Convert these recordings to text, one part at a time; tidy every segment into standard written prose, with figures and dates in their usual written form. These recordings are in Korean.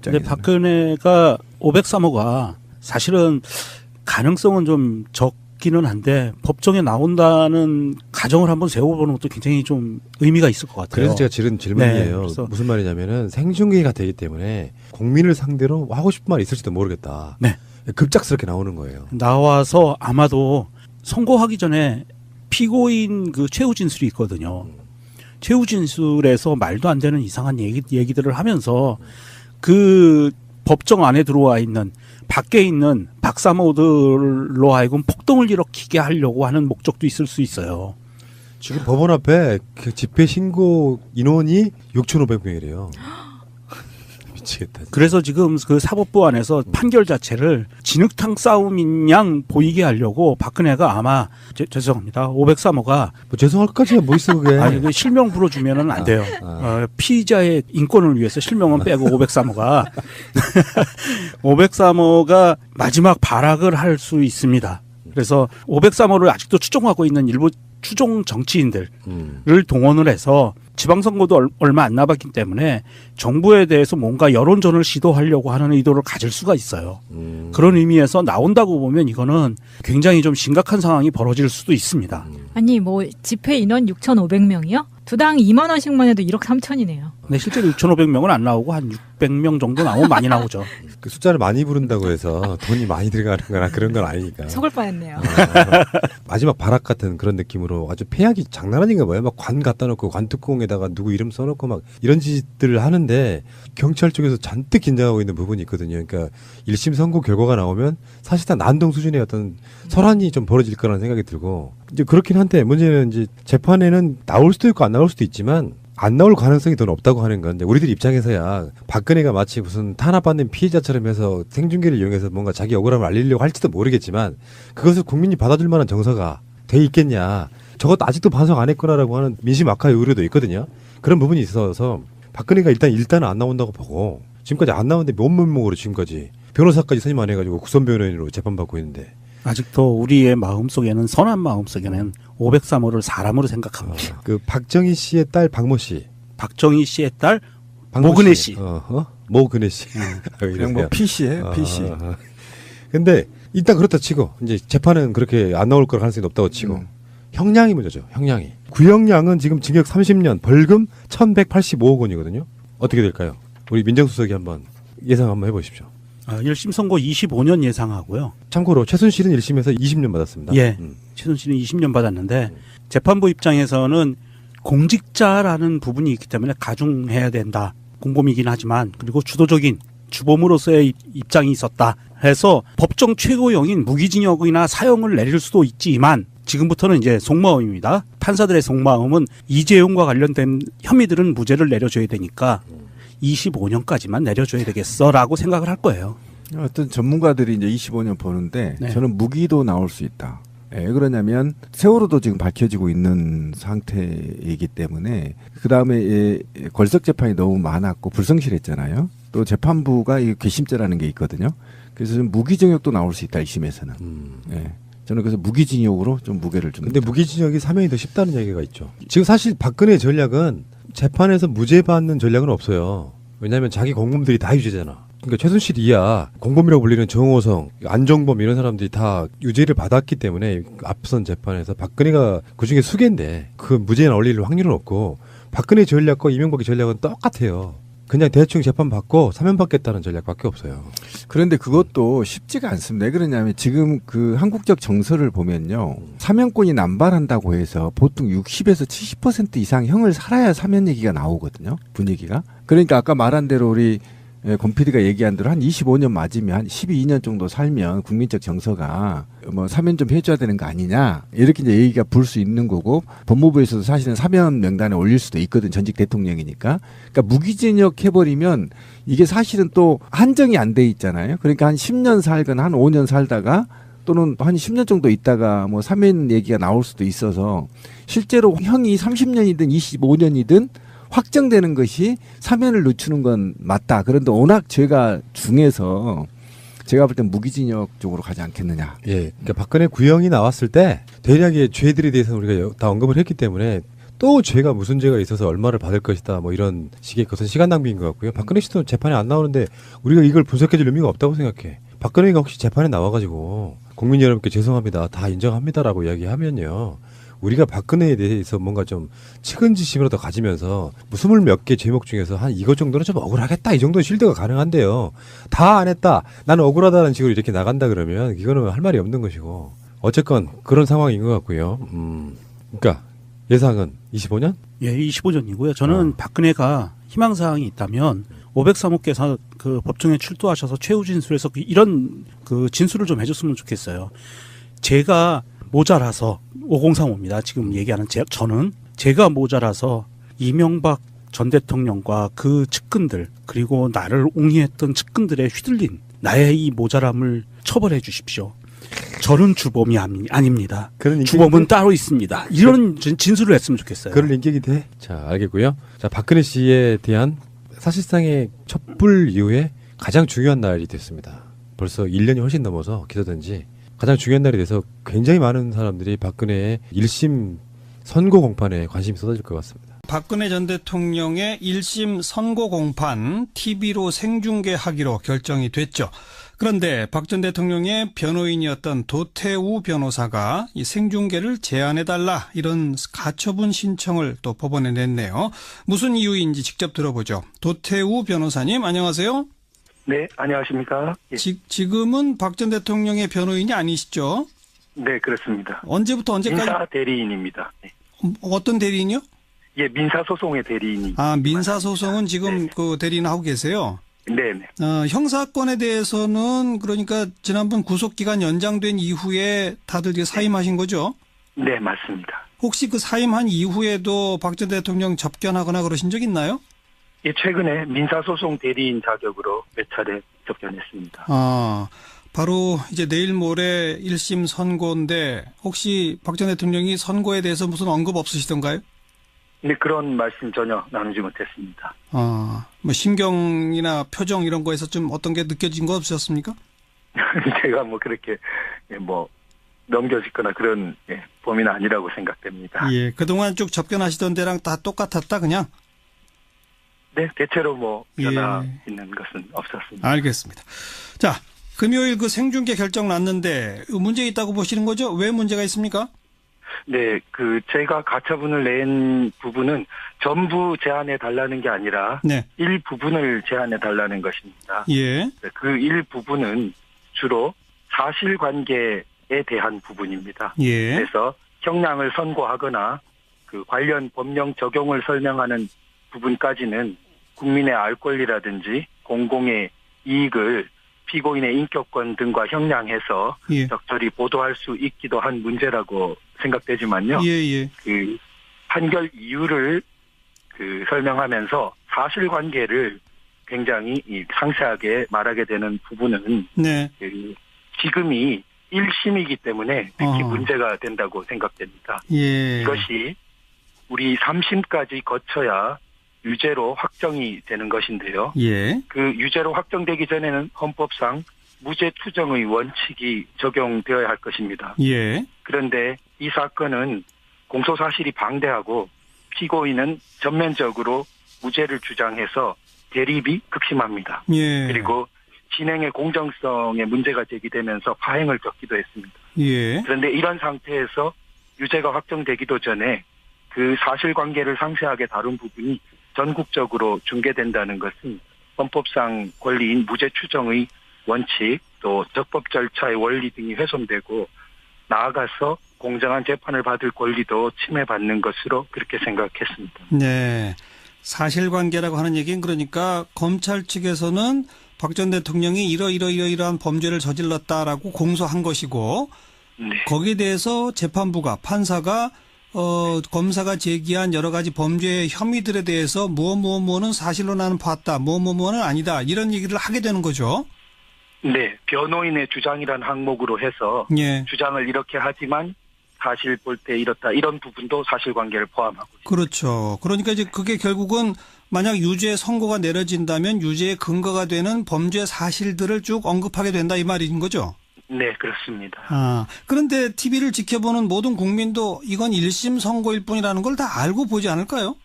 근데 박근혜가 503호가 사실은 가능성은 좀 적기는 한데 법정에 나온다는 가정을 한번 세워보는 것도 굉장히 좀 의미가 있을 것 같아요. 그래서 제가 지른 질문이에요. 네, 무슨 말이냐면은 생중계가 되기 때문에 국민을 상대로 하고 싶은 말이 있을지도 모르겠다. 네. 급작스럽게 나오는 거예요. 나와서 아마도 선고하기 전에 피고인 그 최후 진술이 있거든요. 최후 진술에서 말도 안 되는 이상한 얘기들을 하면서 그 법정 안에 들어와 있는 밖에 있는 박사모들로 하여금 폭동을 일으키게 하려고 하는 목적도 있을 수 있어요. 지금 법원 앞에 그 집회 신고 인원이 6,500명이래요. 미치겠다. 그래서 지금 그 사법부 안에서 판결 자체를 진흙탕 싸움인 양 보이게 하려고 박근혜가 아마 죄송합니다. 503호가 뭐 죄송할 것까지야 뭐 있어 그게. 아니 그 실명 불러주면은 안 돼요. 피의자의 인권을 위해서 실명은 빼고 503호가 503호가 마지막 발악을 할 수 있습니다. 그래서 503호를 아직도 추종하고 있는 일부 추종 정치인들을 동원을 해서 지방선거도 얼마 안 남았기 때문에 정부에 대해서 뭔가 여론전을 시도하려고 하는 의도를 가질 수가 있어요. 그런 의미에서 나온다고 보면 이거는 굉장히 좀 심각한 상황이 벌어질 수도 있습니다. 아니 뭐 집회 인원 6,500명이요? 두당 2만 원씩만 해도 1억 3천이네요. 네, 실제로 6,500명은 안 나오고 한 600명 정도 나오면 많이 나오죠. 그 숫자를 많이 부른다고 해서 돈이 많이 들어가는 거나 그런 건 아니니까. 속을 뻔했네요. 마지막 발악 같은 그런 느낌으로 아주 폐악이 장난 아닌가 봐요. 막 관 갖다 놓고 관뚜껑에다가 누구 이름 써놓고 막 이런 짓들을 하는데 경찰 쪽에서 잔뜩 긴장하고 있는 부분이 있거든요. 그러니까 1심 선고 결과가 나오면 사실상 난동 수준의 어떤 설환이 좀 벌어질 거라는 생각이 들고 이제 그렇긴 한데 문제는 이제 재판에는 나올 수도 있고 안 나올 수도 있지만 안 나올 가능성이 더 높다고 하는 건데 우리들 입장에서야 박근혜가 마치 무슨 탄압받는 피해자처럼 해서 생중계를 이용해서 뭔가 자기 억울함을 알리려고 할지도 모르겠지만 그것을 국민이 받아줄 만한 정서가 돼 있겠냐. 저것도 아직도 반성 안 했구나라고 하는 민심 악화의 우려도 있거든요. 그런 부분이 있어서 박근혜가 일단은 안 나온다고 보고 지금까지 안 나오는데 맨몸으로 지금까지 변호사까지 선임 안 해가지고 국선 변호인으로 재판받고 있는데 아직도 우리의 마음속에는 선한 마음속에는 503호를 사람으로 생각합니다. 그 박정희 씨의 딸 박모 씨, 박정희 씨의 딸 모근혜 씨, 모근혜 씨, 그냥 뭐 P 씨예요, P 씨. 근데 일단 그렇다 치고 이제 재판은 그렇게 안 나올 걸 가능성이 높다고 치고 형량이 문제죠. 형량이 구형량은 지금 징역 30년, 벌금 1,185억 원이거든요. 어떻게 될까요? 우리 민정수석이 한번 예상 한번 해보십시오. 1심 선고 25년 예상하고요. 참고로 최순실은 1심에서 20년 받았습니다. 예, 최순실은 20년 받았는데 재판부 입장에서는 공직자라는 부분이 있기 때문에 가중해야 된다. 공범이긴 하지만 그리고 주도적인 주범으로서의 입장이 있었다 해서 법정 최고형인 무기징역이나 사형을 내릴 수도 있지만 지금부터는 이제 속마음입니다. 판사들의 속마음은 이재용과 관련된 혐의들은 무죄를 내려줘야 되니까 25년까지만 내려줘야 되겠어라고 생각을 할 거예요. 어떤 전문가들이 이제 25년 보는데 네. 저는 무기도 나올 수 있다. 왜 그러냐면 세월호도 지금 밝혀지고 있는 상태이기 때문에 그 다음에 걸석 재판이 너무 많았고 불성실했잖아요. 또 재판부가 이 괘씸죄라는 게 있거든요. 그래서 좀 무기징역도 나올 수 있다 1심에서는. 예. 저는 그래서 무기징역으로 좀 무게를 좀. 근데 무기징역이 사면이 더 쉽다는 얘기가 있죠. 지금 사실 박근혜 전략은 재판에서 무죄 받는 전략은 없어요. 왜냐하면 자기 공범들이 다 유죄잖아. 그러니까 최순실 이하 공범이라고 불리는 정호성, 안정범 이런 사람들이 다 유죄를 받았기 때문에 앞선 재판에서 박근혜가 그중에 수개인데 그 무죄에 나올릴 확률은 없고 박근혜 전략과 이명박의 전략은 똑같아요. 그냥 대충 재판받고 사면받겠다는 전략밖에 없어요. 그런데 그것도 쉽지가 않습니다. 왜 그러냐면 지금 그 한국적 정서를 보면요. 사면권이 남발한다고 해서 보통 60에서 70% 이상 형을 살아야 사면 얘기가 나오거든요. 분위기가. 그러니까 아까 말한 대로 우리 권 PD가 얘기한 대로 한 25년 맞으면 한 12년 정도 살면 국민적 정서가 뭐 사면 좀 해줘야 되는 거 아니냐 이렇게 이제 얘기가 불 수 있는 거고 법무부에서도 사실은 사면 명단에 올릴 수도 있거든 전직 대통령이니까. 그러니까 무기징역 해버리면 이게 사실은 또 한정이 안 돼 있잖아요. 그러니까 한 10년 살거나 한 5년 살다가 또는 한 10년 정도 있다가 뭐 사면 얘기가 나올 수도 있어서 실제로 형이 30년이든 25년이든 확정되는 것이 사면을 늦추는 건 맞다. 그런데 워낙 죄가 중해서 제가 볼 땐 무기징역 쪽으로 가지 않겠느냐. 예, 그러니까 박근혜 구형이 나왔을 때 대략의 죄들에 대해서 우리가 다 언급을 했기 때문에 또 죄가 무슨 죄가 있어서 얼마를 받을 것이다 뭐 이런 식의 것은 시간 낭비인 것 같고요. 박근혜 씨도 재판에 안 나오는데 우리가 이걸 분석해줄 의미가 없다고 생각해. 박근혜가 혹시 재판에 나와가지고 국민 여러분께 죄송합니다 다 인정합니다라고 이야기하면요. 우리가 박근혜에 대해서 뭔가 좀 측은지심이라도 가지면서 뭐 20몇 개 제목 중에서 한 이것 정도는 좀 억울하겠다 이 정도는 실드가 가능한데요. 다 안 했다 나는 억울하다는 식으로 이렇게 나간다 그러면 이거는 할 말이 없는 것이고 어쨌건 그런 상황인 것 같고요. 그러니까 예상은 25년? 예, 25년이고요. 저는 박근혜가 희망사항이 있다면 503호께서 그 법정에 출두하셔서 최후 진술에서 이런 그 진술을 좀 해줬으면 좋겠어요. 제가 모자라서 5035입니다. 지금 얘기하는 저는 제가 모자라서 이명박 전 대통령과 그 측근들 그리고 나를 옹이했던 측근들에 휘둘린 나의 이 모자람을 처벌해 주십시오. 저는 주범이 아닙니다. 주범은 따로 있습니다. 이런 진술을 했으면 좋겠어요. 그럴 인격이 돼? 자, 알겠고요. 자, 박근혜 씨에 대한 사실상의 촛불 이후에 가장 중요한 날이 됐습니다. 벌써 1년이 훨씬 넘어서 기소된지 가장 중요한 날이 돼서 굉장히 많은 사람들이 박근혜의 1심 선고 공판에 관심이 쏟아질 것 같습니다. 박근혜 전 대통령의 1심 선고 공판 TV로 생중계하기로 결정이 됐죠. 그런데 박 전 대통령의 변호인이었던 도태우 변호사가 이 생중계를 제한해달라 이런 가처분 신청을 또 법원에 냈네요. 무슨 이유인지 직접 들어보죠. 도태우 변호사님 안녕하세요. 네, 안녕하십니까. 예. 지금은 박 전 대통령의 변호인이 아니시죠? 네, 그렇습니다. 언제부터 언제까지? 민사 대리인입니다. 네. 어떤 대리인이요? 예, 민사소송의 대리인이. 아, 민사소송은 지금 네. 그 대리인 하고 계세요? 네네. 형사건에 대해서는 그러니까 지난번 구속기간 연장된 이후에 다들 이제 사임하신 거죠? 네, 맞습니다. 혹시 그 사임한 이후에도 박 전 대통령 접견하거나 그러신 적 있나요? 예, 최근에 민사소송 대리인 자격으로 몇 차례 접견했습니다. 아, 바로 이제 내일 모레 1심 선고인데 혹시 박 전 대통령이 선고에 대해서 무슨 언급 없으시던가요? 근데 그런 말씀 전혀 나누지 못했습니다. 아, 뭐 심경이나 표정 이런 거에서 좀 어떤 게 느껴진 거 없으셨습니까? 제가 뭐 그렇게 뭐 넘겨짓거나 그런 범위는 아니라고 생각됩니다. 예, 그동안 쭉 접견하시던 데랑 다 똑같았다 그냥? 네, 대체로 뭐 변화 예. 있는 것은 없었습니다. 알겠습니다. 자, 금요일 그 생중계 결정 났는데 문제 있다고 보시는 거죠? 왜 문제가 있습니까? 네, 제가 가처분을 낸 부분은 전부 제한해 달라는 게 아니라 네. 일부분을 제한해 달라는 것입니다. 예. 그 일부분은 주로 사실관계에 대한 부분입니다. 예. 그래서 형량을 선고하거나 그 관련 법령 적용을 설명하는 부분까지는 국민의 알 권리라든지 공공의 이익을 피고인의 인격권 등과 형량해서 예. 적절히 보도할 수 있기도 한 문제라고 생각되지만요. 예. 그 판결 이유를 설명하면서 사실관계를 굉장히 상세하게 말하게 되는 부분은 네. 지금이 1심이기 때문에 특히 문제가 된다고 생각됩니다. 예. 이것이 우리 3심까지 거쳐야 유죄로 확정이 되는 것인데요. 예. 그 유죄로 확정되기 전에는 헌법상 무죄 투정의 원칙이 적용되어야 할 것입니다. 예. 그런데 이 사건은 공소 사실이 방대하고 피고인은 전면적으로 무죄를 주장해서 대립이 극심합니다. 예. 그리고 진행의 공정성에 문제가 제기되면서 파행을 겪기도 했습니다. 예. 그런데 이런 상태에서 유죄가 확정되기도 전에 그 사실관계를 상세하게 다룬 부분이 전국적으로 중계된다는 것은 헌법상 권리인 무죄 추정의 원칙 또 적법 절차의 원리 등이 훼손되고 나아가서 공정한 재판을 받을 권리도 침해받는 것으로 그렇게 생각했습니다. 네. 사실관계라고 하는 얘기는 그러니까 검찰 측에서는 박 전 대통령이 이러이러한 범죄를 저질렀다라고 공소한 것이고 네. 거기에 대해서 재판부가 판사가 검사가 제기한 여러 가지 범죄 혐의들에 대해서 무엇은 사실로 나는 봤다. 무엇은 아니다. 이런 얘기를 하게 되는 거죠. 네. 변호인의 주장이라는 항목으로 해서 예. 주장을 이렇게 하지만 사실 볼 때 이렇다. 이런 부분도 사실관계를 포함하고 있습니다. 그렇죠. 그러니까 이제 그게 결국은 만약 유죄 선고가 내려진다면 유죄의 근거가 되는 범죄 사실들을 쭉 언급하게 된다 이 말인 거죠. 네, 그렇습니다. 그런데 TV를 지켜보는 모든 국민도 이건 1심 선고일 뿐이라는 걸 다 알고 보지 않을까요?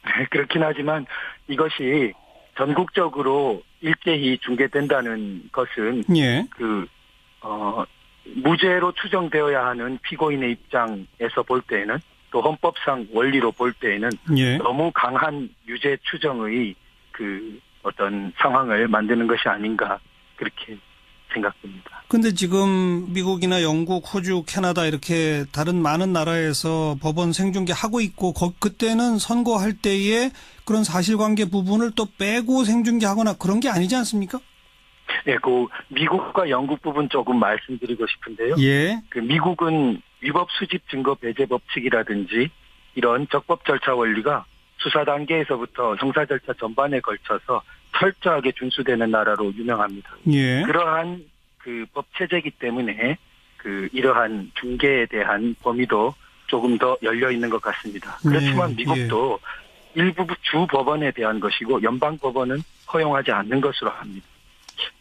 네, 그렇긴 하지만 이것이 전국적으로 일제히 중계된다는 것은 예. 무죄로 추정되어야 하는 피고인의 입장에서 볼 때에는 또 헌법상 원리로 볼 때에는 예. 너무 강한 유죄 추정의 어떤 상황을 만드는 것이 아닌가 그렇게 생각됩니다. 근데 지금 미국이나 영국, 호주, 캐나다 이렇게 다른 많은 나라에서 법원 생중계 하고 있고 그때는 선고할 때에 그런 사실관계 부분을 또 빼고 생중계하거나 그런 게 아니지 않습니까? 네, 미국과 영국 부분 조금 말씀드리고 싶은데요. 예. 미국은 위법 수집 증거 배제 법칙이라든지 이런 적법 절차 원리가 수사 단계에서부터 형사 절차 전반에 걸쳐서 철저하게 준수되는 나라로 유명합니다. 예. 그러한 법 체제이기 때문에 이러한 중개에 대한 범위도 조금 더 열려 있는 것 같습니다. 그렇지만 미국도 일부 주 법원에 대한 것이고 연방 법원은 허용하지 않는 것으로 합니다.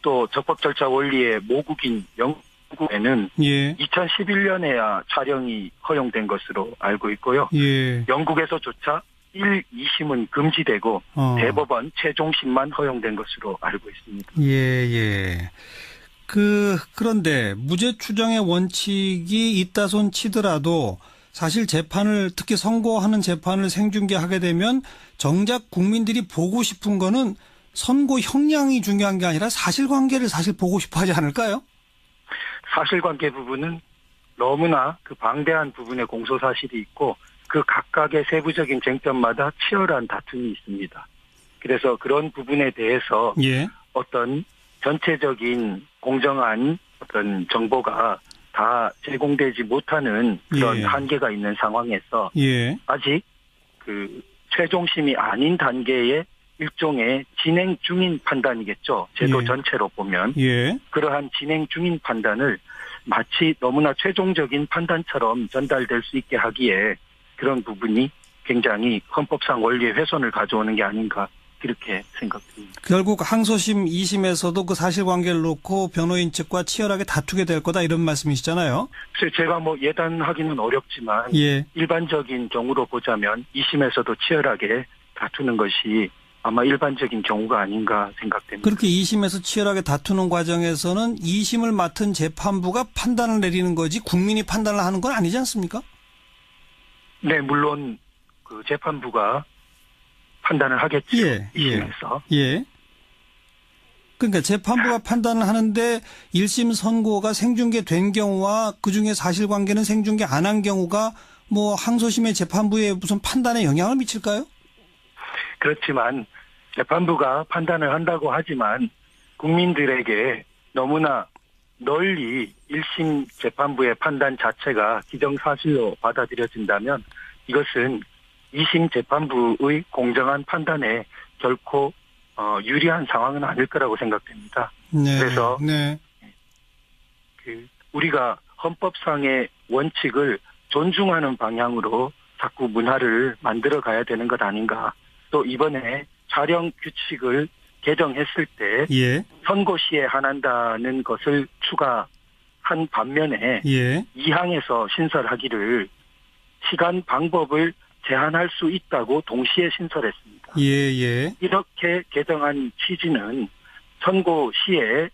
또 적법 절차 원리의 모국인 영국에는 2011년에야 촬영이 허용된 것으로 알고 있고요. 예. 영국에서조차 1, 2심은 금지되고 대법원 최종심만 허용된 것으로 알고 있습니다. 예. 그런데 무죄 추정의 원칙이 있다 손 치더라도 사실 재판을 특히 선고하는 재판을 생중계하게 되면 정작 국민들이 보고 싶은 거는 선고 형량이 중요한 게 아니라 사실관계를 사실 보고 싶어 하지 않을까요? 사실관계 부분은 너무나 방대한 부분의 공소사실이 있고 그 각각의 세부적인 쟁점마다 치열한 다툼이 있습니다. 그래서 그런 부분에 대해서 어떤 전체적인 공정한 어떤 정보가 다 제공되지 못하는 그런 한계가 있는 상황에서 아직 최종심이 아닌 단계의 일종의 진행 중인 판단이겠죠. 제도 전체로 보면. 그러한 진행 중인 판단을 마치 너무나 최종적인 판단처럼 전달될 수 있게 하기에 그런 부분이 굉장히 헌법상 원리의 훼손을 가져오는 게 아닌가 그렇게 생각됩니다. 결국 항소심 2심에서도 그 사실관계를 놓고 변호인 측과 치열하게 다투게 될 거다 이런 말씀이시잖아요. 그래서 제가 예단하기는 어렵지만 일반적인 경우로 보자면 2심에서도 치열하게 다투는 것이 아마 일반적인 경우가 아닌가 생각됩니다. 그렇게 2심에서 치열하게 다투는 과정에서는 2심을 맡은 재판부가 판단을 내리는 거지 국민이 판단을 하는 건 아니지 않습니까? 네, 물론 재판부가 판단을 하겠죠. 2심에서. 그러니까 재판부가 판단을 하는데 1심 선고가 생중계된 경우와 그중에 사실관계는 생중계 안 한 경우가 항소심의 재판부의 무슨 판단에 영향을 미칠까요? 그렇지만 재판부가 판단을 한다고 하지만 국민들에게 너무나 널리 1심 재판부의 판단 자체가 기정사실로 받아들여진다면 이것은 2심 재판부의 공정한 판단에 결코 유리한 상황은 아닐 거라고 생각됩니다. 그래서 우리가 헌법상의 원칙을 존중하는 방향으로 자꾸 문화를 만들어 가야 되는 것 아닌가. 또 이번에 촬영 규칙을 개정했을 때 선고 시에 한한다는 것을 추가한 반면에 2항에서 신설하기를 시간 방법을 제한할 수 있다고 동시에 신설했습니다. 이렇게 개정한 취지는 선고 시에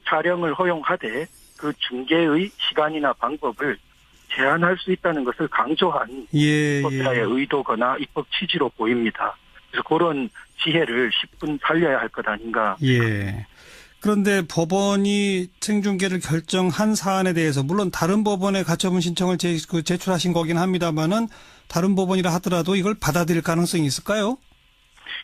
촬영을 허용하되 그 중계의 시간이나 방법을 제한할 수 있다는 것을 강조한 법사의 의도거나 입법 취지로 보입니다. 그래서 그런 지혜를 10분 살려야 할 것 아닌가. 그런데 법원이 생중계를 결정한 사안에 대해서 물론 다른 법원에 가처분 신청을 제출하신 거긴 합니다만은 다른 법원이라 하더라도 이걸 받아들일 가능성이 있을까요?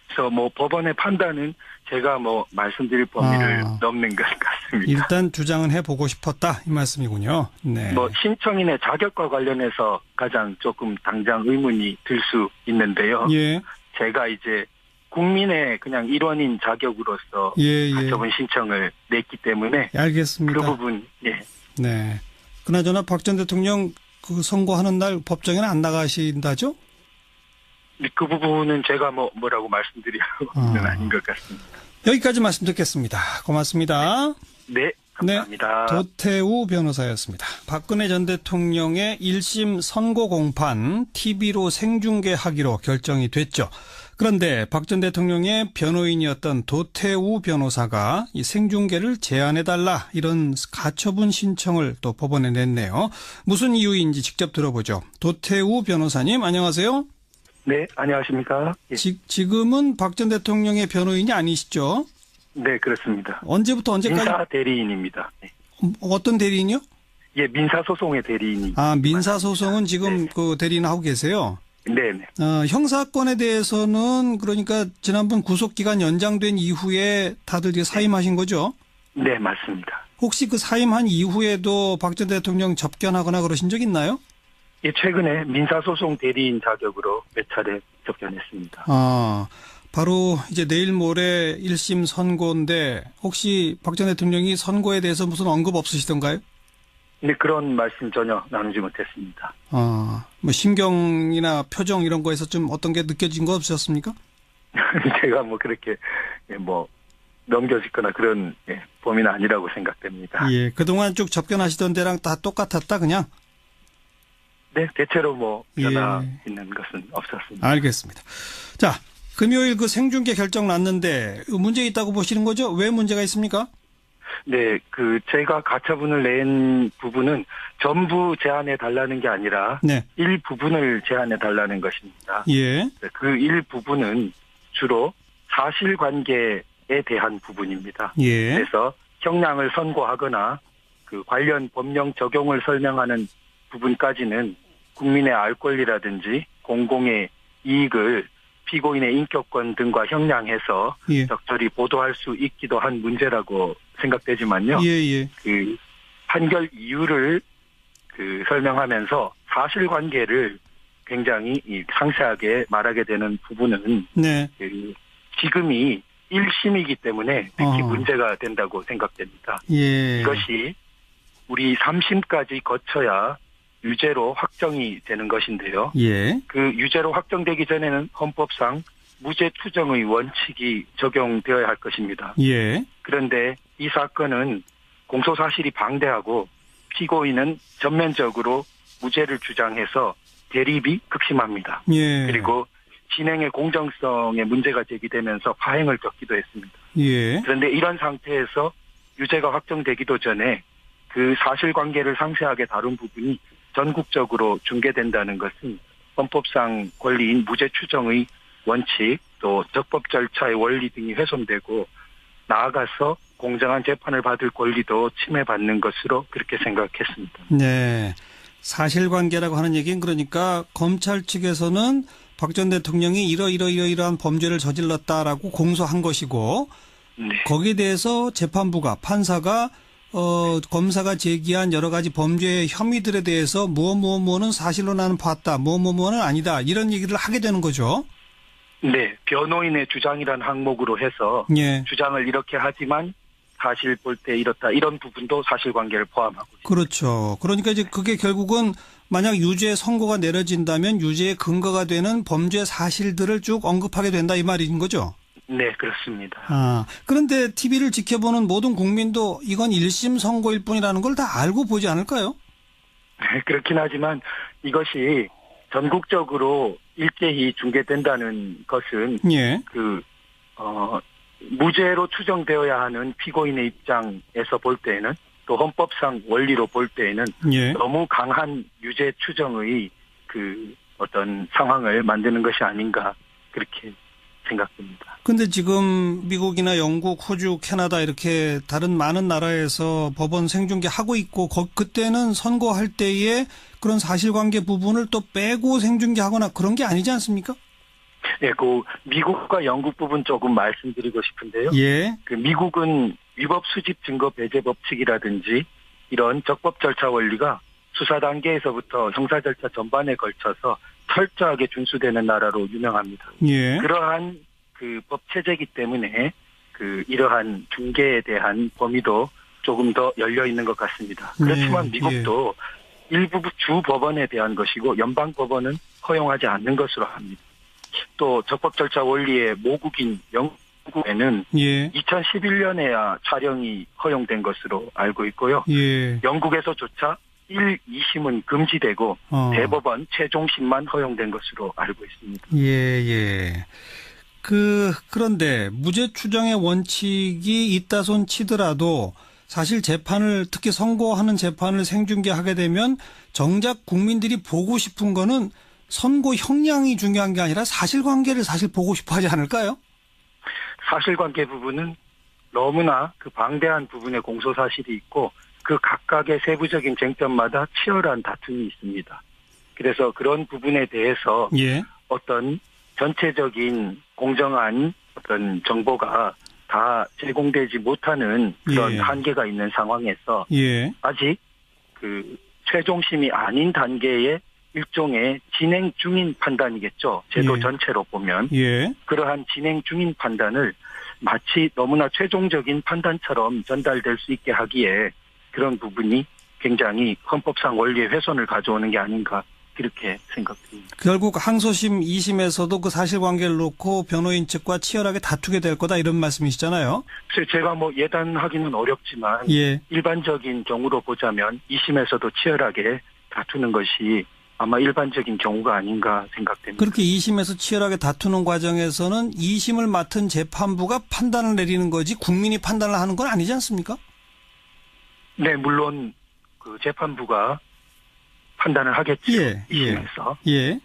그래서 법원의 판단은 제가 말씀드릴 범위를 넘는 것 같습니다. 일단 주장은 해보고 싶었다 이 말씀이군요. 네. 신청인의 자격과 관련해서 가장 조금 당장 의문이 들 수 있는데요. 제가 이제 국민의 그냥 일원인 자격으로서 가처분 신청을 냈기 때문에 알겠습니다. 그 부분 네. 그나저나 박 전 대통령 선고하는 날 법정에는 안 나가신다죠? 그 부분은 제가 뭐라고 말씀드리는 아닌 것 같습니다. 여기까지 말씀 듣겠습니다. 고맙습니다. 네, 감사합니다. 도태우 변호사였습니다. 박근혜 전 대통령의 1심 선고 공판 TV로 생중계하기로 결정이 됐죠. 그런데 박 전 대통령의 변호인이었던 도태우 변호사가 이 생중계를 제한해달라 이런 가처분 신청을 또 법원에 냈네요. 무슨 이유인지 직접 들어보죠. 도태우 변호사님 안녕하세요. 네, 안녕하십니까? 예. 지금은 박 전 대통령의 변호인이 아니시죠? 네, 그렇습니다. 언제부터 언제까지? 민사 대리인입니다. 네. 어떤 대리인이요? 예, 민사소송의 대리인이. 민사소송은 지금 네. 그 대리인 하고 계세요? 네네. 형사건에 대해서는 그러니까 지난번 구속기간 연장된 이후에 다들 이제 사임하신 거죠? 네, 맞습니다. 혹시 그 사임한 이후에도 박 전 대통령 접견하거나 그러신 적 있나요? 예, 최근에 민사소송 대리인 자격으로 몇 차례 접견했습니다. 바로 이제 내일 모레 1심 선고인데 혹시 박 전 대통령이 선고에 대해서 무슨 언급 없으시던가요? 근데 그런 말씀 전혀 나누지 못했습니다. 뭐 심경이나 표정 이런 거에서 좀 어떤 게 느껴진 거 없으셨습니까? 제가 뭐 그렇게 뭐 넘겨짓거나 그런 범위는 아니라고 생각됩니다. 예, 그동안 쭉 접견하시던 데랑 다 똑같았다 그냥? 네, 대체로 뭐 변화 예. 있는 것은 없었습니다. 알겠습니다. 자, 금요일 그 생중계 결정 났는데 문제 있다고 보시는 거죠? 왜 문제가 있습니까? 네, 제가 가처분을 낸 부분은 전부 제한해 달라는 게 아니라 네. 일부분을 제한해 달라는 것입니다. 예. 그 일부분은 주로 사실관계에 대한 부분입니다. 예. 그래서 형량을 선고하거나 그 관련 법령 적용을 설명하는 부분까지는 국민의 알 권리라든지 공공의 이익을 피고인의 인격권 등과 형량해서 예. 적절히 보도할 수 있기도 한 문제라고 생각되지만요. 예. 그 판결 이유를 설명하면서 사실관계를 굉장히 상세하게 말하게 되는 부분은 네. 지금이 1심이기 때문에 특히 문제가 된다고 생각됩니다. 예. 이것이 우리 3심까지 거쳐야 유죄로 확정이 되는 것인데요. 예. 그 유죄로 확정되기 전에는 헌법상 무죄 추정의 원칙이 적용되어야 할 것입니다. 예. 그런데 이 사건은 공소사실이 방대하고 피고인은 전면적으로 무죄를 주장해서 대립이 극심합니다. 예. 그리고 진행의 공정성에 문제가 제기되면서 파행을 겪기도 했습니다. 예. 그런데 이런 상태에서 유죄가 확정되기도 전에 그 사실관계를 상세하게 다룬 부분이 전국적으로 중계된다는 것은 헌법상 권리인 무죄 추정의 원칙 또 적법 절차의 원리 등이 훼손되고 나아가서 공정한 재판을 받을 권리도 침해받는 것으로 그렇게 생각했습니다. 네. 사실관계라고 하는 얘기는 그러니까 검찰 측에서는 박 전 대통령이 이러이러한 범죄를 저질렀다라고 공소한 것이고 네. 거기에 대해서 재판부가 판사가 검사가 제기한 여러 가지 범죄 혐의들에 대해서 무엇은 사실로 나는 봤다. 무엇은 아니다. 이런 얘기를 하게 되는 거죠. 네. 변호인의 주장이란 항목으로 해서 예. 주장을 이렇게 하지만 사실 볼 때 이렇다. 이런 부분도 사실관계를 포함하고 있습니다. 그렇죠. 그러니까 이제 그게 결국은 만약 유죄 선고가 내려진다면 유죄의 근거가 되는 범죄 사실들을 쭉 언급하게 된다 이 말인 거죠. 네, 그렇습니다. 그런데 TV를 지켜보는 모든 국민도 이건 1심 선고일 뿐이라는 걸 다 알고 보지 않을까요? 네, 그렇긴 하지만 이것이 전국적으로 일제히 중계된다는 것은 예. 무죄로 추정되어야 하는 피고인의 입장에서 볼 때에는 또 헌법상 원리로 볼 때에는 예. 너무 강한 유죄 추정의 어떤 상황을 만드는 것이 아닌가 그렇게 생각됩니다. 근데 지금 미국이나 영국, 호주, 캐나다 이렇게 다른 많은 나라에서 법원 생중계 하고 있고 그때는 선고할 때에 그런 사실관계 부분을 또 빼고 생중계하거나 그런 게 아니지 않습니까? 네, 미국과 영국 부분 조금 말씀드리고 싶은데요. 예. 미국은 위법 수집 증거 배제 법칙이라든지 이런 적법 절차 원리가 수사 단계에서부터 형사 절차 전반에 걸쳐서 철저하게 준수되는 나라로 유명합니다. 예. 그러한 법 체제이기 때문에 이러한 중개에 대한 범위도 조금 더 열려 있는 것 같습니다. 그렇지만 미국도 일부 주 법원에 대한 것이고 연방 법원은 허용하지 않는 것으로 합니다. 또 적법 절차 원리의 모국인 영국 한국에는 예. 2011년에야 촬영이 허용된 것으로 알고 있고요. 예. 영국에서조차 1, 2심은 금지되고 대법원 최종심만 허용된 것으로 알고 있습니다. 예, 예. 그런데 무죄 추정의 원칙이 있다 손 치더라도 사실 재판을, 특히 선고하는 재판을 생중계하게 되면 정작 국민들이 보고 싶은 거는 선고 형량이 중요한 게 아니라 사실관계를 사실 보고 싶어 하지 않을까요? 사실관계 부분은 너무나 그 방대한 부분의 공소사실이 있고 그 각각의 세부적인 쟁점마다 치열한 다툼이 있습니다. 그래서 그런 부분에 대해서 예. 어떤 전체적인 공정한 어떤 정보가 다 제공되지 못하는 그런 예. 한계가 있는 상황에서 예. 아직 그 최종심이 아닌 단계의 일종의 진행 중인 판단이겠죠. 제도 예. 전체로 보면. 예. 그러한 진행 중인 판단을 마치 너무나 최종적인 판단처럼 전달될 수 있게 하기에 그런 부분이 굉장히 헌법상 원리의 훼손을 가져오는 게 아닌가 이렇게 생각됩니다. 결국 항소심 2심에서도 그 사실관계를 놓고 변호인 측과 치열하게 다투게 될 거다 이런 말씀이시잖아요. 그래서 제가 뭐 예단하기는 어렵지만 예. 일반적인 경우로 보자면 2심에서도 치열하게 다투는 것이 아마 일반적인 경우가 아닌가 생각됩니다. 그렇게 2심에서 치열하게 다투는 과정에서는 2심을 맡은 재판부가 판단을 내리는 거지 국민이 판단을 하는 건 아니지 않습니까? 네, 물론 그 재판부가 판단을 하겠죠. 예, 2심에서. 예.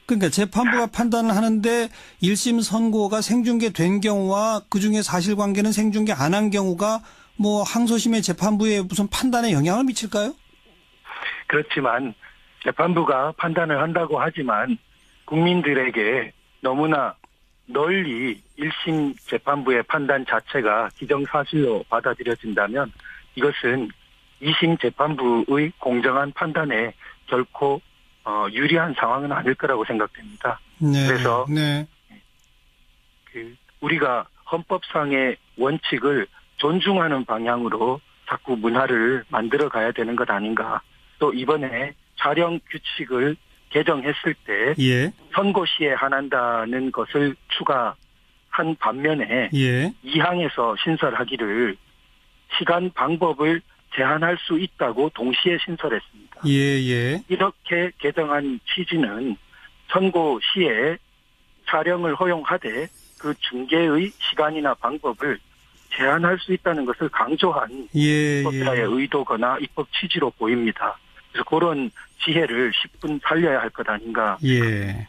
그러니까 재판부가 판단을 하는데 1심 선고가 생중계된 경우와 그중에 사실관계는 생중계 안 한 경우가 뭐 항소심의 재판부의 무슨 판단에 영향을 미칠까요? 그렇지만 재판부가 판단을 한다고 하지만 국민들에게 너무나 널리 1심 재판부의 판단 자체가 기정사실로 받아들여진다면 이것은 2심 재판부의 공정한 판단에 결코 유리한 상황은 아닐 거라고 생각됩니다. 네. 그래서 네. 우리가 헌법상의 원칙을 존중하는 방향으로 자꾸 문화를 만들어 가야 되는 것 아닌가. 또 이번에 촬영 규칙을 개정했을 때 예. 선고 시에 한한다는 것을 추가한 반면에 예. 2항에서 신설하기를 시간 방법을 제한할 수 있다고 동시에 신설했습니다. 예, 예. 이렇게 개정한 취지는 선고 시에 촬영을 허용하되 그 중계의 시간이나 방법을 제한할 수 있다는 것을 강조한 예, 법자의 의도거나 입법 취지로 보입니다. 그래서 그런 지혜를 10분 살려야 할 것 아닌가. 예.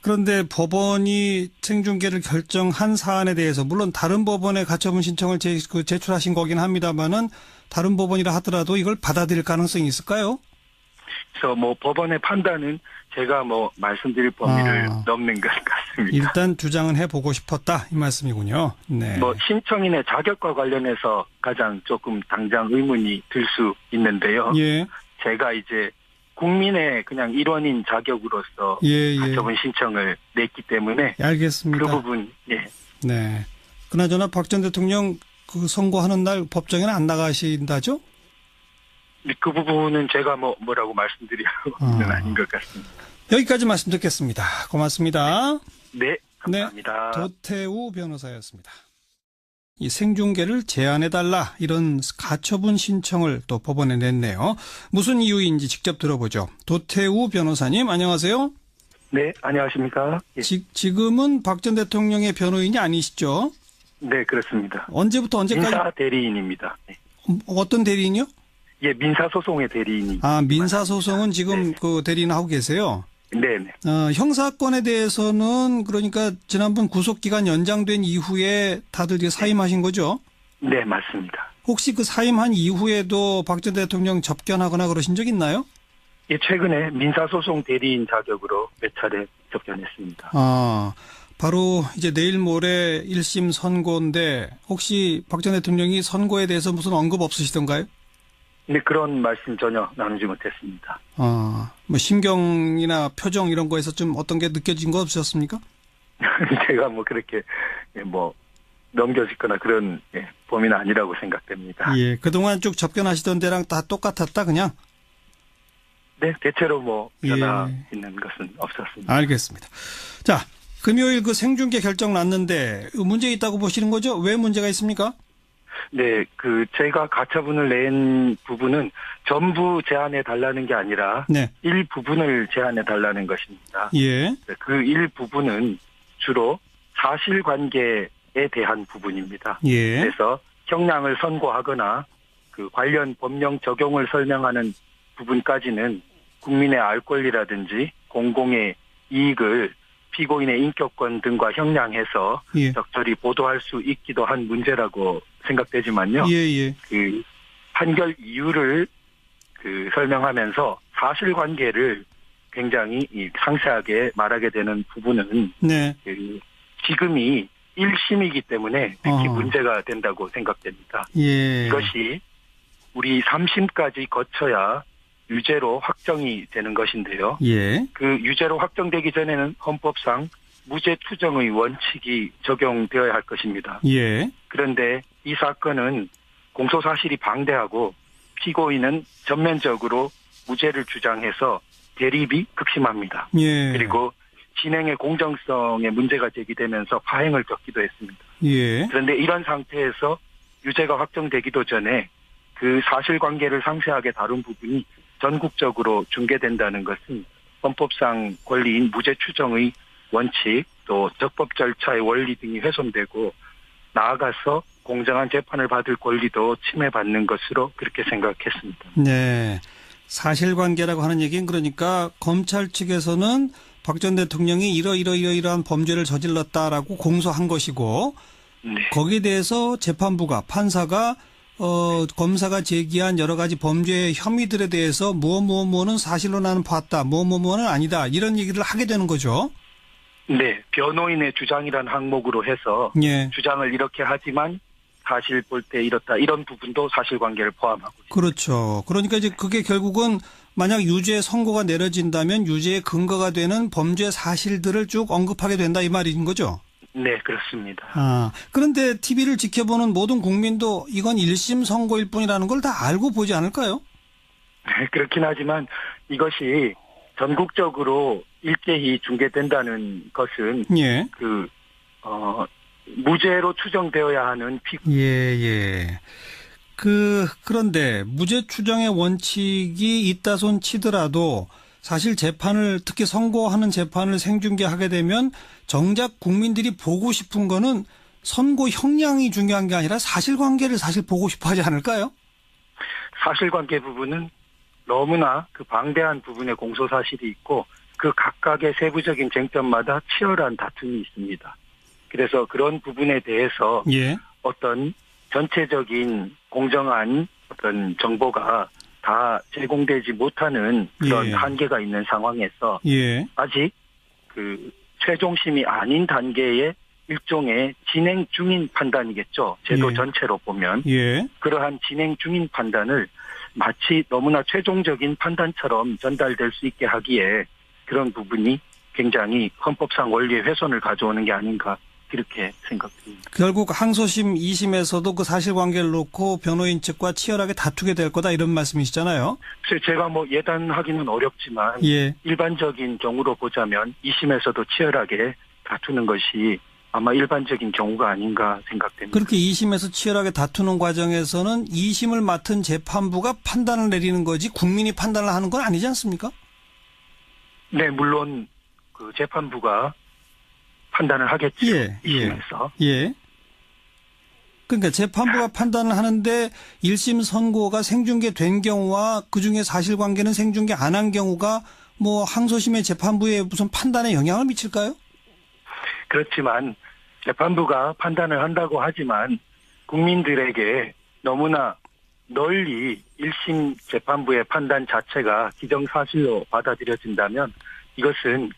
그런데 법원이 생중계를 결정한 사안에 대해서 물론 다른 법원에 가처분 신청을 제출하신 거긴 합니다만은 다른 법원이라 하더라도 이걸 받아들일 가능성이 있을까요? 그래서 뭐 법원의 판단은 제가 뭐 말씀드릴 범위를 넘는 것 같습니다. 일단 주장은 해보고 싶었다 이 말씀이군요. 네. 뭐 신청인의 자격과 관련해서 가장 조금 당장 의문이 들 수 있는데요. 예. 제가 이제 국민의 그냥 일원인 자격으로서 예, 예. 가처분 신청을 냈기 때문에 알겠습니다. 그 부분 예. 네. 그나저나 박 전 대통령 그 선고하는 날 법정에는 안 나가신다죠? 그 부분은 제가 뭐라고 말씀드리는 아닌 것 같습니다. 여기까지 말씀 듣겠습니다. 고맙습니다. 네, 감사합니다. 도태우 변호사였습니다. 이 생중계를 제한해달라 이런 가처분 신청을 또 법원에 냈네요. 무슨 이유인지 직접 들어보죠. 도태우 변호사님 안녕하세요. 네, 안녕하십니까. 예. 지금은 박 전 대통령의 변호인이 아니시죠? 네, 그렇습니다. 언제부터 언제까지? 민사 대리인입니다. 네. 어떤 대리인이요? 예, 민사소송의 대리인이. 아, 민사소송은 지금 네. 그 대리인 하고 계세요? 네네. 형사건에 대해서는 그러니까 지난번 구속기간 연장된 이후에 다들 이제 사임하신 거죠? 네, 맞습니다. 혹시 그 사임한 이후에도 박 전 대통령 접견하거나 그러신 적 있나요? 예, 최근에 민사소송 대리인 자격으로 몇 차례 접견했습니다. 아, 바로 이제 내일 모레 1심 선고인데 혹시 박 전 대통령이 선고에 대해서 무슨 언급 없으시던가요? 네, 그런 말씀 전혀 나누지 못했습니다. 뭐 심경이나 표정 이런 거에서 좀 어떤 게 느껴진 거 없으셨습니까? 제가 뭐 그렇게 뭐 넘겨짓거나 그런 범위는 아니라고 생각됩니다. 예, 그동안 쭉 접견하시던 데랑 다 똑같았다 그냥? 네, 대체로 뭐 변화 예. 있는 것은 없었습니다. 알겠습니다. 자, 금요일 그 생중계 결정 났는데 문제 있다고 보시는 거죠? 왜 문제가 있습니까? 네, 제가 가처분을 낸 부분은 전부 제한해 달라는 게 아니라 네. 일부분을 제한해 달라는 것입니다. 예. 그 일부분은 주로 사실관계에 대한 부분입니다. 예. 그래서 형량을 선고하거나 그 관련 법령 적용을 설명하는 부분까지는 국민의 알 권리라든지 공공의 이익을 피고인의 인격권 등과 형량해서 예. 적절히 보도할 수 있기도 한 문제라고 생각되지만요. 예, 예. 그 판결 이유를 설명하면서 사실관계를 굉장히 상세하게 말하게 되는 부분은 네. 지금이 1심이기 때문에 특히 문제가 된다고 생각됩니다. 예. 이것이 우리 3심까지 거쳐야 유죄로 확정이 되는 것인데요. 예. 그 유죄로 확정되기 전에는 헌법상 무죄 추정의 원칙이 적용되어야 할 것입니다. 예. 그런데 이 사건은 공소 사실이 방대하고 피고인은 전면적으로 무죄를 주장해서 대립이 극심합니다. 예. 그리고 진행의 공정성에 문제가 제기되면서 파행을 겪기도 했습니다. 예. 그런데 이런 상태에서 유죄가 확정되기도 전에 그 사실관계를 상세하게 다룬 부분이 전국적으로 중계된다는 것은 헌법상 권리인 무죄 추정의 원칙 또 적법 절차의 원리 등이 훼손되고 나아가서 공정한 재판을 받을 권리도 침해받는 것으로 그렇게 생각했습니다. 네. 사실관계라고 하는 얘기는 그러니까 검찰 측에서는 박 전 대통령이 이러이러한 범죄를 저질렀다라고 공소한 것이고 네. 거기에 대해서 재판부가 판사가 검사가 제기한 여러 가지 범죄의 혐의들에 대해서 무엇은 사실로 나는 봤다. 무엇은 아니다. 이런 얘기를 하게 되는 거죠. 네. 변호인의 주장이라는 항목으로 해서 예. 주장을 이렇게 하지만 사실 볼 때 이렇다. 이런 부분도 사실관계를 포함하고 있습니다. 그렇죠. 그러니까 이제 그게 결국은 만약 유죄 선고가 내려진다면 유죄의 근거가 되는 범죄 사실들을 쭉 언급하게 된다 이 말인 거죠. 네, 그렇습니다. 그런데 TV를 지켜보는 모든 국민도 이건 1심 선고일 뿐이라는 걸 다 알고 보지 않을까요? 네, 그렇긴 하지만 이것이 전국적으로 일제히 중계된다는 것은 예. 무죄로 추정되어야 하는 예. 그런데 무죄 추정의 원칙이 있다손 치더라도 사실 재판을 특히 선고하는 재판을 생중계하게 되면 정작 국민들이 보고 싶은 거는 선고 형량이 중요한 게 아니라 사실관계를 사실 보고 싶어 하지 않을까요? 사실관계 부분은 너무나 그 방대한 부분의 공소사실이 있고 그 각각의 세부적인 쟁점마다 치열한 다툼이 있습니다. 그래서 그런 부분에 대해서 예. 어떤 전체적인 공정한 어떤 정보가 다 제공되지 못하는 그런 예. 한계가 있는 상황에서 예. 아직 최종심이 아닌 단계의 일종의 진행 중인 판단이겠죠. 제도 예. 전체로 보면. 예. 그러한 진행 중인 판단을 마치 너무나 최종적인 판단처럼 전달될 수 있게 하기에 그런 부분이 굉장히 헌법상 원리의 훼손을 가져오는 게 아닌가 그렇게 생각됩니다. 결국 항소심 2심에서도 그 사실관계를 놓고 변호인 측과 치열하게 다투게 될 거다 이런 말씀이시잖아요. 그래서 제가 예단하기는 어렵지만 예. 일반적인 경우로 보자면 2심에서도 치열하게 다투는 것이 아마 일반적인 경우가 아닌가 생각됩니다. 그렇게 2심에서 치열하게 다투는 과정에서는 2심을 맡은 재판부가 판단을 내리는 거지 국민이 판단을 하는 건 아니지 않습니까? 네, 물론 그 재판부가 판단을 하겠죠. 예. 2심에서. 예. 그러니까 재판부가 판단을 하는데 1심 선고가 생중계된 경우와 그중에 사실관계는 생중계 안 한 경우가 항소심의 재판부의 무슨 판단에 영향을 미칠까요? 그렇지만 재판부가 판단을 한다고 하지만 국민들에게 너무나 널리 1심 재판부의 판단 자체가 기정사실로 받아들여진다면 이것은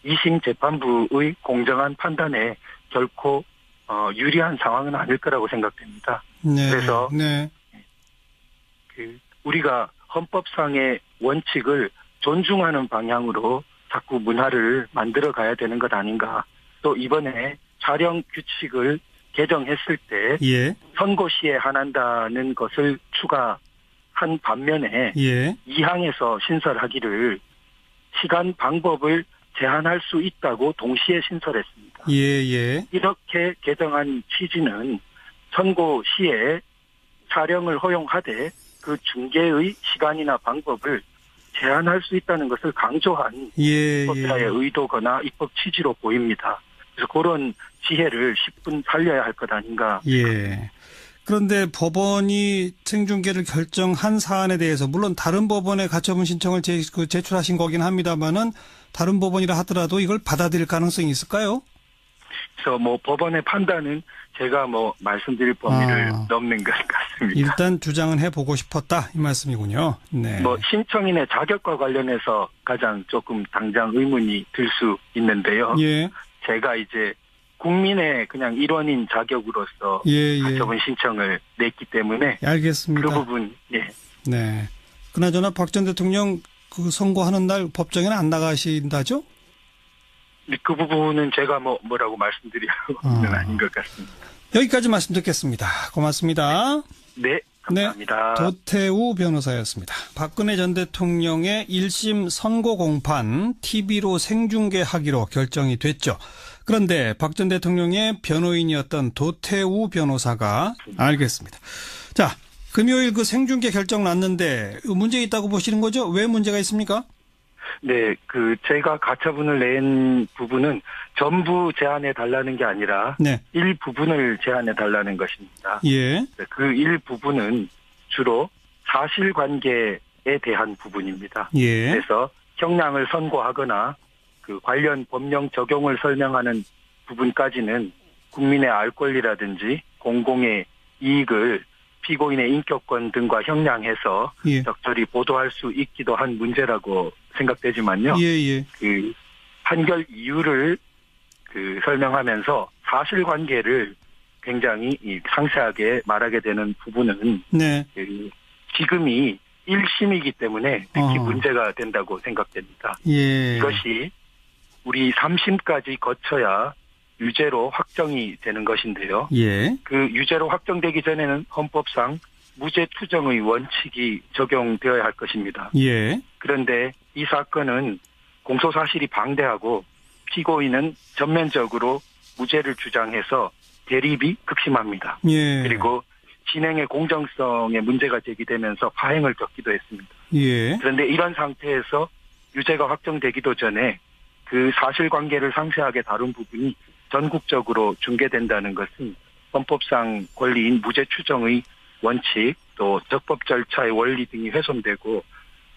2심 재판부의 공정한 판단에 결코 유리한 상황은 아닐 거라고 생각됩니다. 네. 그래서 네. 우리가 헌법상의 원칙을 존중하는 방향으로 자꾸 문화를 만들어 가야 되는 것 아닌가. 또 이번에 촬영 규칙을 개정했을 때 예. 선고 시에 한한다는 것을 추가한 반면에 예. 2항에서 신설하기를 시간 방법을 제한할 수 있다고 동시에 신설했습니다. 예, 예. 이렇게 개정한 취지는 선고 시에 촬영을 허용하되 그 중계의 시간이나 방법을 제한할 수 있다는 것을 강조한 예, 법자의 예. 의도거나 입법 취지로 보입니다. 그래서 그런 지혜를 10분 살려야 할 것 아닌가. 예. 그런데 법원이 생중계를 결정한 사안에 대해서 물론 다른 법원에 가처분 신청을 제출하신 거긴 합니다만은 다른 법원이라 하더라도 이걸 받아들일 가능성이 있을까요? 그래서 뭐 법원의 판단은 제가 뭐 말씀드릴 범위를 넘는 것 같습니다. 일단 주장은 해보고 싶었다 이 말씀이군요. 네. 뭐 신청인의 자격과 관련해서 가장 조금 당장 의문이 들 수 있는데요. 예. 제가 이제 국민의 그냥 일원인 자격으로서 예, 예. 가처분 신청을 냈기 때문에 알겠습니다. 그 부분, 예. 네. 그나저나 박 전 대통령 그 선고하는 날 법정에는 안 나가신다죠? 그 부분은 제가 뭐라고 말씀드리는 아닌 것 같습니다. 여기까지 말씀 듣겠습니다. 고맙습니다. 네, 감사합니다. 도태우 변호사였습니다. 박근혜 전 대통령의 1심 선고 공판 TV로 생중계하기로 결정이 됐죠. 그런데 박 전 대통령의 변호인이었던 도태우 변호사가 알겠습니다. 자, 금요일 그 생중계 결정 났는데 문제 있다고 보시는 거죠? 왜 문제가 있습니까? 네, 제가 가처분을 낸 부분은 전부 제한해 달라는 게 아니라 네. 일부분을 제한해 달라는 것입니다. 예. 그 일부분은 주로 사실관계에 대한 부분입니다. 예. 그래서 형량을 선고하거나 그 관련 법령 적용을 설명하는 부분까지는 국민의 알 권리라든지 공공의 이익을 피고인의 인격권 등과 형량해서 예. 적절히 보도할 수 있기도 한 문제라고 생각되지만요. 예, 예. 그 판결 이유를 설명하면서 사실관계를 굉장히 상세하게 말하게 되는 부분은 네. 지금이 1심이기 때문에 특히 문제가 된다고 생각됩니다. 예. 이것이 우리 3심까지 거쳐야 유죄로 확정이 되는 것인데요. 예. 그 유죄로 확정되기 전에는 헌법상 무죄 추정의 원칙이 적용되어야 할 것입니다. 예. 그런데 이 사건은 공소사실이 방대하고 피고인은 전면적으로 무죄를 주장해서 대립이 극심합니다. 예. 그리고 진행의 공정성에 문제가 제기되면서 파행을 겪기도 했습니다. 예. 그런데 이런 상태에서 유죄가 확정되기도 전에 그 사실관계를 상세하게 다룬 부분이 전국적으로 중계된다는 것은 헌법상 권리인 무죄 추정의 원칙 또 적법 절차의 원리 등이 훼손되고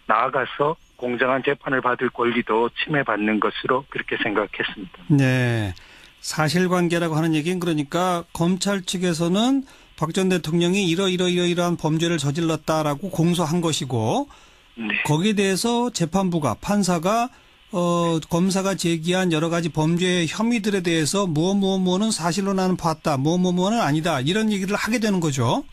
나아가서 공정한 재판을 받을 권리도 침해받는 것으로 그렇게 생각했습니다. 네. 사실관계라고 하는 얘기는 그러니까 검찰 측에서는 박 전 대통령이 이러이러한 범죄를 저질렀다라고 공소한 것이고 네. 거기에 대해서 재판부가 판사가 검사가 제기한 여러 가지 범죄 혐의들에 대해서 무엇은 사실로 나는 봤다. 무엇은 아니다. 이런 얘기를 하게 되는 거죠.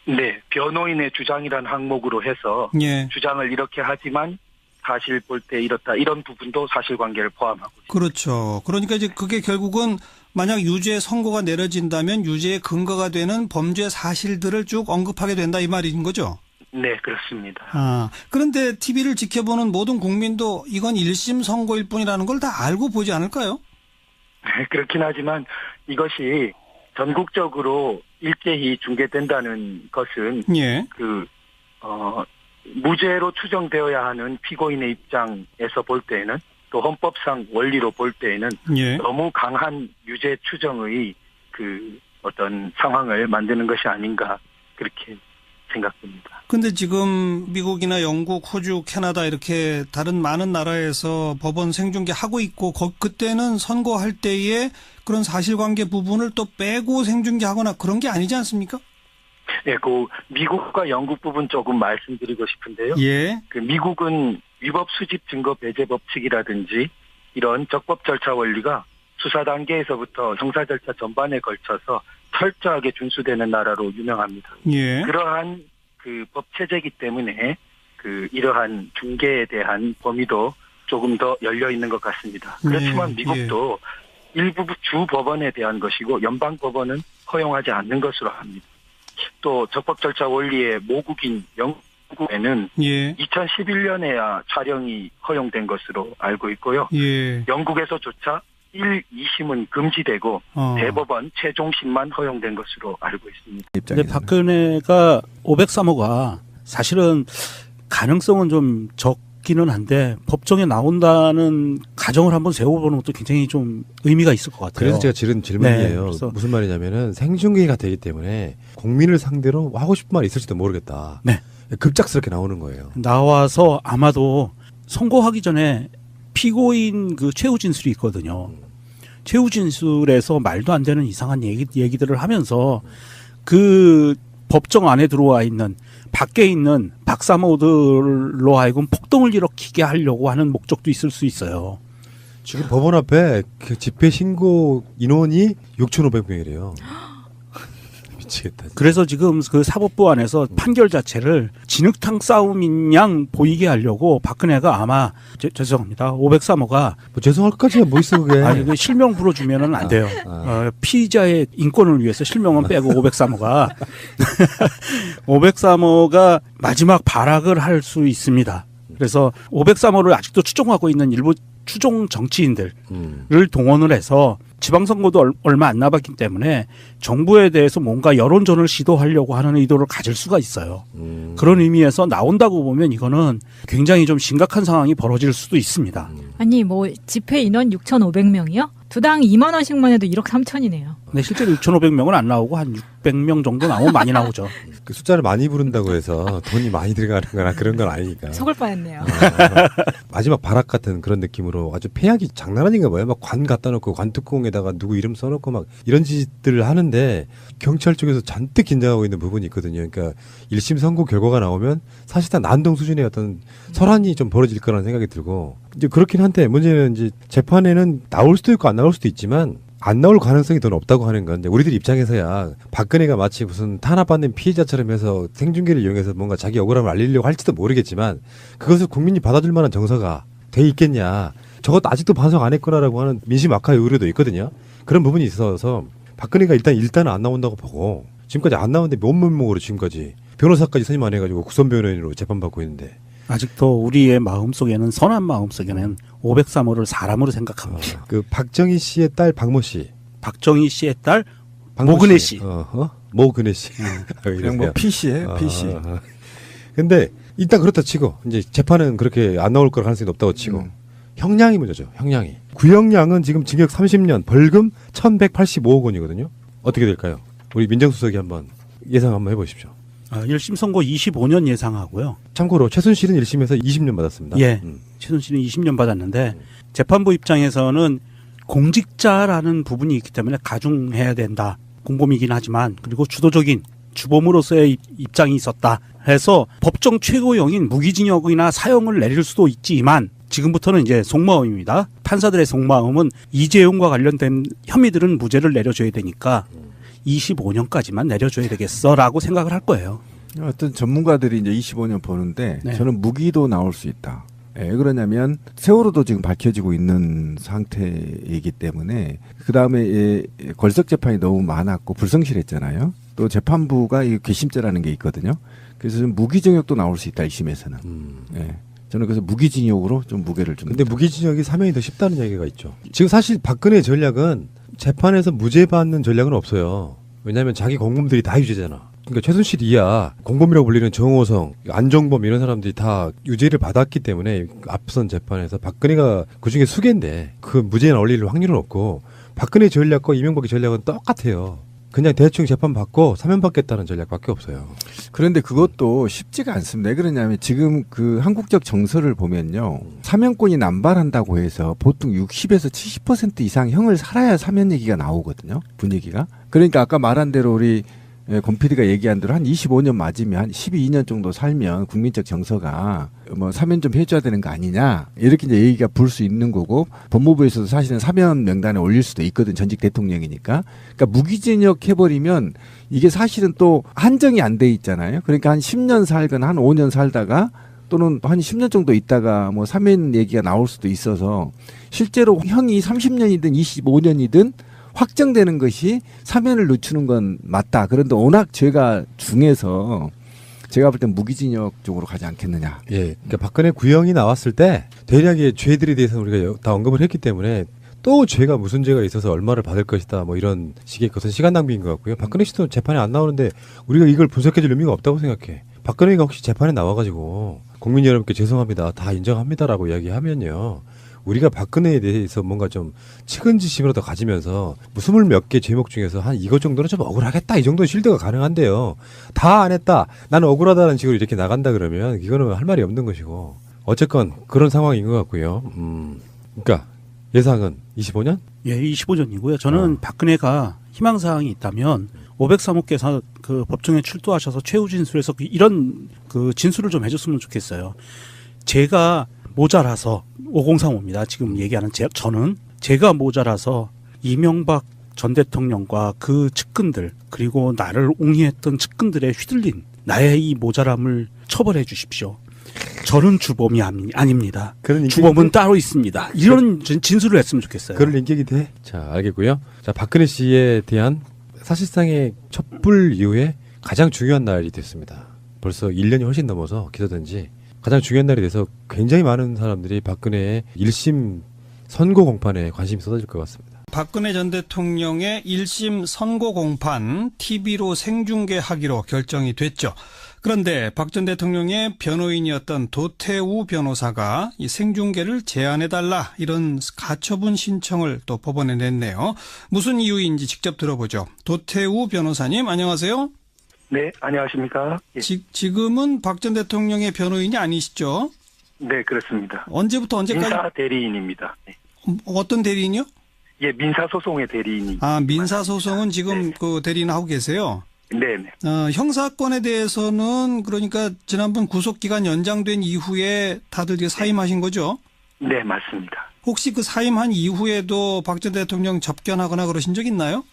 네. 변호인의 주장이란 항목으로 해서 예. 주장을 이렇게 하지만 사실 볼 때 이렇다. 이런 부분도 사실관계를 포함하고 있습니다. 그렇죠. 그러니까 이제 그게 결국은 만약 유죄 선고가 내려진다면 유죄의 근거가 되는 범죄 사실들을 쭉 언급하게 된다 이 말인 거죠. 네, 그렇습니다. 그런데 TV를 지켜보는 모든 국민도 이건 1심 선고일 뿐이라는 걸 다 알고 보지 않을까요? 네, 그렇긴 하지만 이것이 전국적으로 일제히 중계된다는 것은 예. 무죄로 추정되어야 하는 피고인의 입장에서 볼 때에는 또 헌법상 원리로 볼 때에는 예. 너무 강한 유죄 추정의 어떤 상황을 만드는 것이 아닌가 그렇게 생각됩니다. 근데 지금 미국이나 영국, 호주, 캐나다 이렇게 다른 많은 나라에서 법원 생중계 하고 있고 그때는 선고할 때에 그런 사실관계 부분을 또 빼고 생중계하거나 그런 게 아니지 않습니까? 네, 미국과 영국 부분 조금 말씀드리고 싶은데요. 예. 미국은 위법 수집 증거 배제 법칙이라든지 이런 적법 절차 원리가 수사 단계에서부터 형사 절차 전반에 걸쳐서 철저하게 준수되는 나라로 유명합니다. 예. 그러한 법 체제이기 때문에 이러한 중개에 대한 범위도 조금 더 열려 있는 것 같습니다. 그렇지만 미국도 일부 주 법원에 대한 것이고 연방 법원은 허용하지 않는 것으로 합니다. 또 적법 절차 원리의 모국인 영국 한국에는 예. 2011년에야 촬영이 허용된 것으로 알고 있고요. 예. 영국에서조차 1, 2심은 금지되고 대법원 최종심만 허용된 것으로 알고 있습니다. 근데 박근혜가 503호가 사실은 가능성은 좀 적기는 한데 법정에 나온다는 가정을 한번 세워보는 것도 굉장히 좀 의미가 있을 것 같아요. 그래서 제가 지른 질문이에요. 네, 그래서 무슨 말이냐면은 생중계가 되기 때문에 국민을 상대로 하고 싶은 말이 있을지도 모르겠다. 네. 급작스럽게 나오는 거예요. 나와서 아마도 선고하기 전에 피고인 그 최후 진술이 있거든요. 최후 진술에서 말도 안 되는 이상한 얘기들을 하면서 그 법정 안에 들어와 있는 밖에 있는 박사모들로 하여금 폭동을 일으키게 하려고 하는 목적도 있을 수 있어요. 지금 법원 앞에 그 집회 신고 인원이 6,500명이래요. 미치겠다. 그래서 지금 그 사법부 안에서 판결 자체를 진흙탕 싸움인 양 보이게 하려고 박근혜가 아마 죄송합니다. 503호가 뭐 죄송할 것까지야 뭐 있어 그게. 아니 그 실명 불러주면은 안 돼요. 피의자의 인권을 위해서 실명은 빼고 503호가 503호가 마지막 발악을 할 수 있습니다. 그래서 503호를 아직도 추종하고 있는 일부 추종 정치인들을 동원을 해서 지방선거도 얼마 안 남았기 때문에 정부에 대해서 뭔가 여론전을 시도하려고 하는 의도를 가질 수가 있어요. 그런 의미에서 나온다고 보면 이거는 굉장히 좀 심각한 상황이 벌어질 수도 있습니다. 아니 뭐 집회 인원 6,500명이요? 두당 2만 원씩만 해도 1억 3천이네요. 근데 실제로 6,500명은 안 나오고 한 600명 정도 나오면 많이 나오죠. 그 숫자를 많이 부른다고 해서 돈이 많이 들어가는 거나 그런 건 아니니까. 속을 뻔했네요. 마지막 발악 같은 그런 느낌으로 아주 폐악이 장난 아닌가 봐요. 막 관 갖다 놓고 관뚜껑에다가 누구 이름 써놓고 막 이런 짓들을 하는데 경찰 쪽에서 잔뜩 긴장하고 있는 부분이 있거든요. 그러니까 1심 선고 결과가 나오면 사실상 난동 수준의 어떤 설환이 좀 벌어질 거라는 생각이 들고 이제 그렇긴 한데 문제는 이제 재판에는 나올 수도 있고 안 나올 수도 있지만 안 나올 가능성이 더 높다고 하는 건 이제 우리들 입장에서야 박근혜가 마치 무슨 탄압받는 피해자처럼 해서 생중계를 이용해서 뭔가 자기 억울함을 알리려고 할지도 모르겠지만 그것을 국민이 받아줄 만한 정서가 돼 있겠냐. 저것도 아직도 반성 안 했구나라고 하는 민심 악화의 우려도 있거든요. 그런 부분이 있어서 박근혜가 일단은 안 나온다고 보고 지금까지 안 나오는데 맨몸으로 지금까지 변호사까지 선임 안 해가지고 국선 변호인으로 재판받고 있는데 아직도 우리의 마음속에는 선한 마음속에는 503호를 사람으로 생각합니다. 그 박정희 씨의 딸 박모 씨, 박정희 씨의 딸 박모 모근혜 씨. 모근혜 씨. 그냥 뭐 PC예요, PC. 근데 일단 그렇다 치고 이제 재판은 그렇게 안 나올 걸 가능성이 높다고 치고 형량이 문제죠. 형량이. 구형량은 지금 징역 30년, 벌금 1,185억 원이거든요. 어떻게 될까요? 우리 민정수석이 한번 예상 한번 해보십시오. 1심 선고 25년 예상하고요. 참고로 최순실은 1심에서 20년 받았습니다. 예. 최순실은 20년 받았는데 재판부 입장에서는 공직자라는 부분이 있기 때문에 가중해야 된다. 공범이긴 하지만 그리고 주도적인 주범으로서의 입장이 있었다 해서 법정 최고형인 무기징역이나 사형을 내릴 수도 있지만 지금부터는 이제 속마음입니다. 판사들의 속마음은 이재용과 관련된 혐의들은 무죄를 내려줘야 되니까 25년까지만 내려줘야 되겠어라고 생각을 할 거예요. 어떤 전문가들이 이제 25년 보는데 네. 저는 무기도 나올 수 있다. 왜 그러냐면 세월호도 지금 밝혀지고 있는 상태이기 때문에 그 다음에 걸석 재판이 너무 많았고 불성실했잖아요. 또 재판부가 이 괘씸죄라는 게 있거든요. 그래서 좀 무기징역도 나올 수 있다 1심에서는. 예. 저는 그래서 무기징역으로 좀 무게를 좀. 근데 무기징역이 사면이 더 쉽다는 얘기가 있죠. 지금 사실 박근혜 전략은 재판에서 무죄 받는 전략은 없어요. 왜냐하면 자기 공범들이 다 유죄잖아. 그러니까 최순실 이하 공범이라고 불리는 정호성, 안정범 이런 사람들이 다 유죄를 받았기 때문에 앞선 재판에서 박근혜가 그중에 수개인데 그 무죄에 올릴 확률은 없고 박근혜 전략과 이명박의 전략은 똑같아요. 그냥 대충 재판 받고 사면 받겠다는 전략밖에 없어요. 그런데 그것도 쉽지가 않습니다. 왜 그러냐면 지금 그 한국적 정서를 보면요. 사면권이 남발한다고 해서 보통 60에서 70% 이상 형을 살아야 사면 얘기가 나오거든요. 분위기가. 그러니까 아까 말한 대로 우리 권 PD가 얘기한 대로 한 25년 맞으면 한 12년 정도 살면 국민적 정서가 뭐 사면 좀 해줘야 되는 거 아니냐 이렇게 이제 얘기가 불 수 있는 거고 법무부에서도 사실은 사면 명단에 올릴 수도 있거든 전직 대통령이니까. 그러니까 무기징역 해버리면 이게 사실은 또 한정이 안 돼 있잖아요. 그러니까 한 10년 살거나 한 5년 살다가 또는 한 10년 정도 있다가 뭐 사면 얘기가 나올 수도 있어서 실제로 형이 30년이든 25년이든 확정되는 것이 사면을 늦추는 건 맞다. 그런데 워낙 죄가 중해서 제가 볼 땐 무기징역 쪽으로 가지 않겠느냐. 예, 그러니까 박근혜 구형이 나왔을 때 대략의 죄들에 대해서는 우리가 다 언급을 했기 때문에 또 죄가 무슨 죄가 있어서 얼마를 받을 것이다 뭐 이런 식의 것은 시간 낭비인 것 같고요. 박근혜 씨도 재판에 안 나오는데 우리가 이걸 분석해줄 의미가 없다고 생각해. 박근혜가 혹시 재판에 나와가지고 국민 여러분께 죄송합니다, 다 인정합니다라고 이야기하면요, 우리가 박근혜에 대해서 뭔가 좀 측은지심으로 더 가지면서 뭐 20몇 개 제목 중에서 한 이것 정도는 좀 억울하겠다 이 정도는 실드가 가능한데요, 다 안 했다, 나는 억울하다는 식으로 이렇게 나간다 그러면 이거는 할 말이 없는 것이고, 어쨌건 그런 상황인 것 같고요. 그러니까 예상은 25년? 예, 25년이고요. 저는 박근혜가 희망사항이 있다면 503호께서 그 법정에 출두하셔서 최후 진술에서 이런 그 진술을 좀 해줬으면 좋겠어요. 제가 모자라서 5035입니다. 지금 얘기하는 저는 제가 모자라서 이명박 전 대통령과 그 측근들 그리고 나를 옹이했던 측근들에 휘둘린 나의 이 모자람을 처벌해 주십시오. 저는 주범이 아닙니다. 그런 주범은 따로 있습니다. 이런 진술을 했으면 좋겠어요. 그럴 인격이 돼? 자, 알겠고요. 자, 박근혜 씨에 대한 사실상의 촛불 이후에 가장 중요한 날이 됐습니다. 벌써 1년이 훨씬 넘어서 기소된 지 가장 중요한 날이 돼서 굉장히 많은 사람들이 박근혜의 1심 선고 공판에 관심이 쏟아질 것 같습니다. 박근혜 전 대통령의 1심 선고 공판 TV로 생중계하기로 결정이 됐죠. 그런데 박 전 대통령의 변호인이었던 도태우 변호사가 이 생중계를 제한해달라 이런 가처분 신청을 또 법원에 냈네요. 무슨 이유인지 직접 들어보죠. 도태우 변호사님 안녕하세요. 네, 안녕하십니까? 예. 지금은 박 전 대통령의 변호인이 아니시죠? 네, 그렇습니다. 언제부터 언제까지? 민사 대리인입니다. 네. 어떤 대리인이요? 예, 민사소송의 대리인이. 아, 민사소송은 지금 네. 그 대리인 하고 계세요? 네네. 형사건에 대해서는 그러니까 지난번 구속기간 연장된 이후에 다들 이제 사임하신 거죠? 네, 맞습니다. 혹시 그 사임한 이후에도 박 전 대통령 접견하거나 그러신 적 있나요?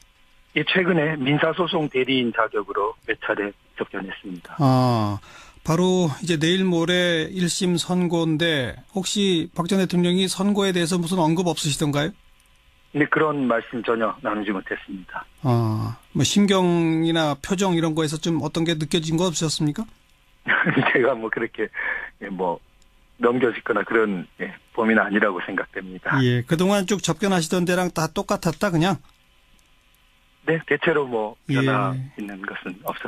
예, 최근에 민사소송 대리인 자격으로 몇 차례 접견했습니다. 아, 바로 이제 내일 모레 1심 선고인데 혹시 박 전 대통령이 선고에 대해서 무슨 언급 없으시던가요? 네, 그런 말씀 전혀 나누지 못했습니다. 아, 뭐 심경이나 표정 이런 거에서 좀 어떤 게 느껴진 거 없으셨습니까? 제가 뭐 그렇게 뭐 넘겨짓거나 그런 범위는 아니라고 생각됩니다. 예, 그동안 쭉 접견하시던 데랑 다 똑같았다 그냥? 네, 대체로 뭐 변화 예. 있는 것은 없었습니다.